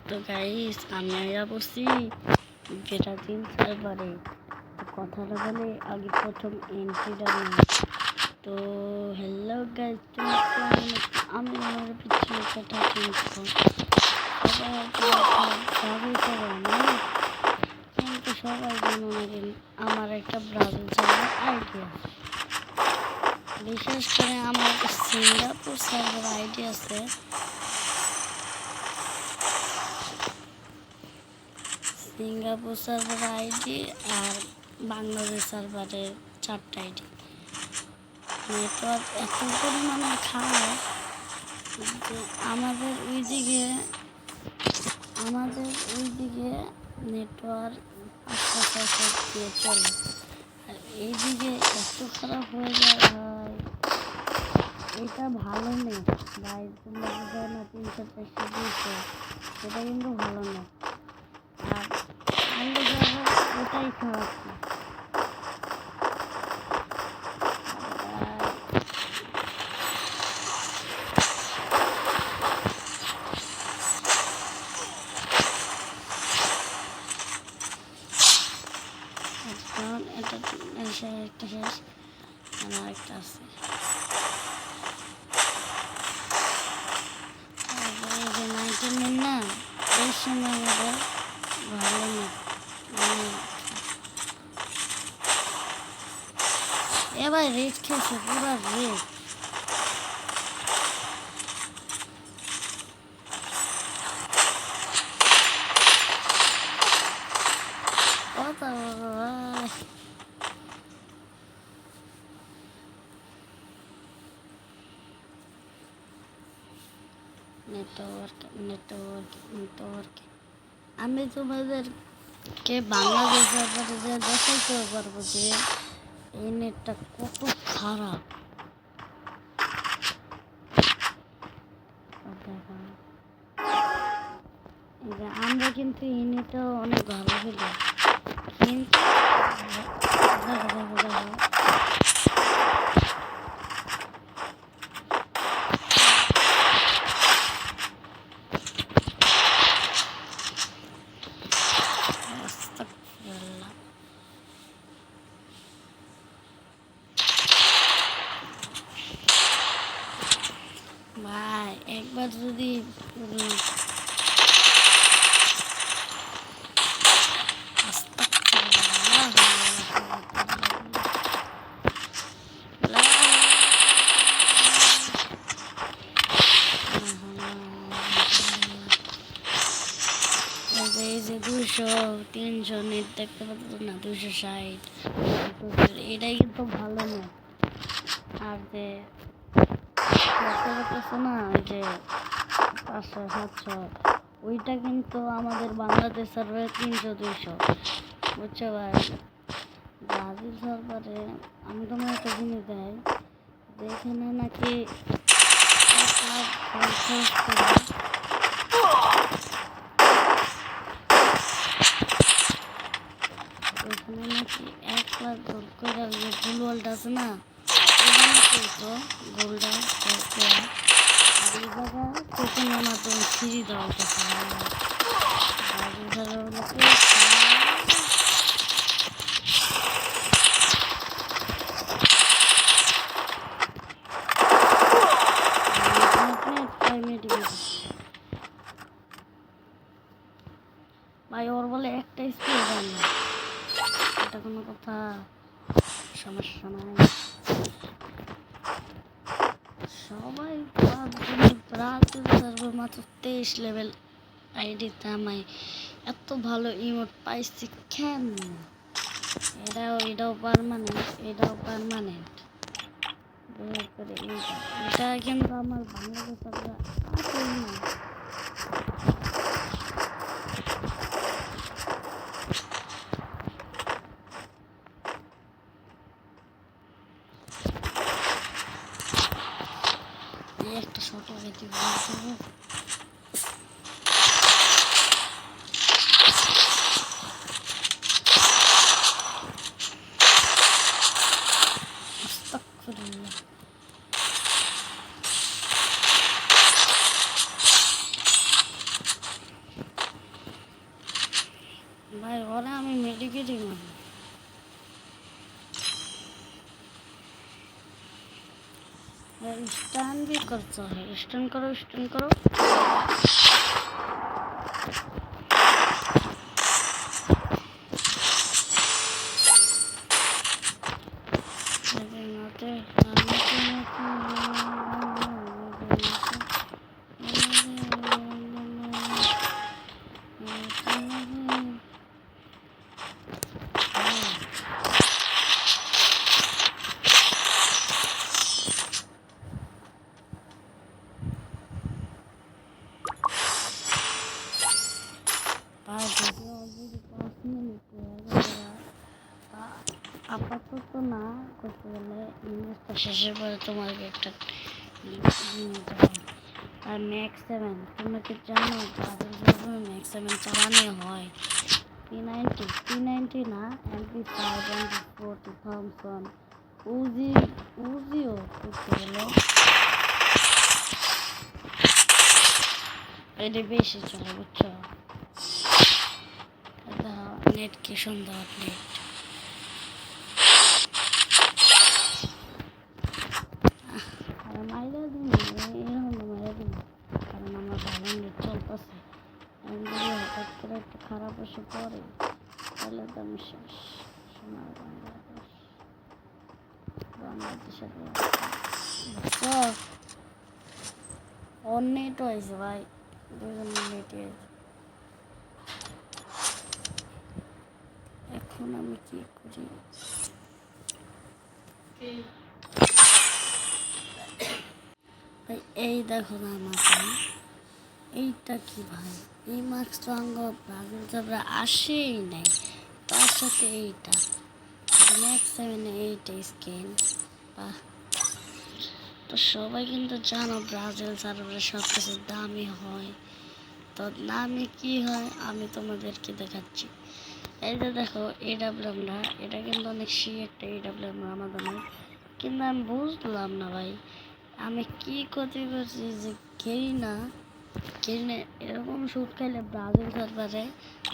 তো গাইস আমি আয়া বসছি ব্রাজিল সার্ভারে। কথাটা বলে আগে প্রথম এন্ট্রিটা নিই। তো হ্যালো গাইস, আমি আমার পিছনে কথা কিন্তু সবাই জানো নাকি আমার একটা ব্রাজিল সার্ভার আইডি আছে। বিশেষ করে আমার একটা সিঙ্গাপুর সার্ভার আইডি আছে। সিঙ্গাপুর সার্ভার আইডি আর বাংলাদেশ সার্ভারের 4টা আইডি। নেটওয়ার্ক এত পরিমাণে খারাপ যে আমাদের ওইদিকে নেটওয়ার্ক 500 দিয়ে চলে, আর এইদিকে এত খারাপ হয়ে যায় ভাই। এটা ভালো নেট ভাই, তোমরা বোঝায় না 300-400-200, সেটা কিন্তু ভালো নেট। আর আলু জায়গা ওটাই খারাপ না। কারণ এটা একটা শেষ আর একটা আছে। এই যে 99 না, এই সময় আমাদের ভালো নেট। এবার রেট খেয়েছে পুরো রেট। নেটওয়ার্ক আমি তোমাদেরকে বাংলাদেশ ব্যাপারে যে দেখাইতে পারবো যে এই নেটটা কত খারাপ। আমরা কিন্তু এই নেটটা অনেক ভালো খেলি, কিন্তু ভাই একবার যদি এই যে 200-300 নেট দেখতে পাচ্ছ না, 260 এটাই কিন্তু ভালো না। আর যে দেখতে পাচ্ছ না, ওই যে 500-700, ওইটা কিন্তু আমাদের বাংলাদেশ সার্ভারে 300-200, বুঝছো ভাই। ব্রাজিল সার্ভারে আমি তোমার একটা জিনিস দেয়, যেখানে নাকি 1 লাখ খরচ করে ওইখানে নাকি 1 লাখ ভোট করে যে ফুলওয়ালটা আছে না, ওখানে চলতো গোলটা আর এই জায়গা কোচিংয়ের মাধ্যমে ফ্রি দেওয়া হইতেছে। ভাই ওর বলে একটা স্পিড দেন না, এটা কোনো কথা? সমস্যা নাই, সবাই ব্রাজিল সার্ভার মাত্র 23 লেভেল আইডি তামাই এত ভালো ইমোট পাইছি কেন? এটাও পারমানেন্ট। এটা কিন্তু আমার বাংলাদেশ সার্ভার আসেই না। একটা ছোট গেছি भाई और हमें मेडिकेटिंग स्टैंड भी करता है। स्टैंड करो, स्टैंड करो। আপাতত না করতে গেলে ইংলিশটা শেষের পরে তোমাকে একটা আর ম্যাক্স 7 তোমরা কি জানো তাদের যখন ম্যাক্স 7 চালানো হয় P90 না MP5 MP40 থমসন উজিও করতে গেলে এটা বেশি চলে বুঝছো। নেট কি সুন্দর নেট। মাইরা দিন এরকম মাইরা দিন, কারণ আমার ভালো নেট চলতেছে। আমি যদি হঠাৎ করে একটু খারাপ এসে পড়ে তাহলে তো আমি শেষ। সোনার বাংলাদেশের ওর নেট হয়েছে ভাই, দুজন নেটে। এখন আমি কি করি? ভাই এই দেখো না আমাকে, এইটা কি ভাই? এই মাস্ক তো আঙ্গ ব্রাজিল তারপরে আসেই নাই, তার সাথে এইটা ম্যাক্স 7 এইটা স্কিন। বাহ, তো সবাই কিন্তু জানো ব্রাজিল সার্ভারে সব কিছু দামি হয়। তো দামি কি হয় আমি তোমাদেরকে দেখাচ্ছি। এই যে দেখো AWM-টা, এটা কিন্তু অনেক একটা AWM আমাদের, কিন্তু আমি বুঝলাম না ভাই আমি কি ক্ষতি করছি যে খেলি না এরকম শুট খাইলে ব্রাজিল সার্ভারে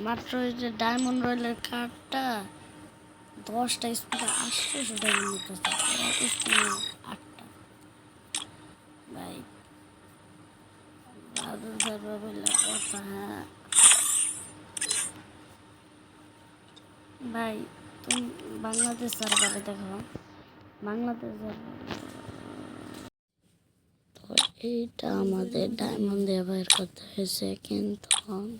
মাত্র ওই যে ডায়মন্ড রয়েলের কার্ডটা 10টা স্পিডে 800 ডায়মন্ড নিতেছে, 8টা। ভাই ব্রাজিল সার্ভার বললে কথা। হ্যাঁ ভাই তুমি বাংলাদেশ সার্ভারে দেখো, বাংলাদেশ এইটা আমাদের ডায়মন্ড দিয়ে বের করতে হয়েছে, কিন্তু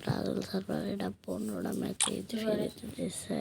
ব্রাজিল সার্ভার এটা 15টা ম্যাচে ফিরে দিতেছে।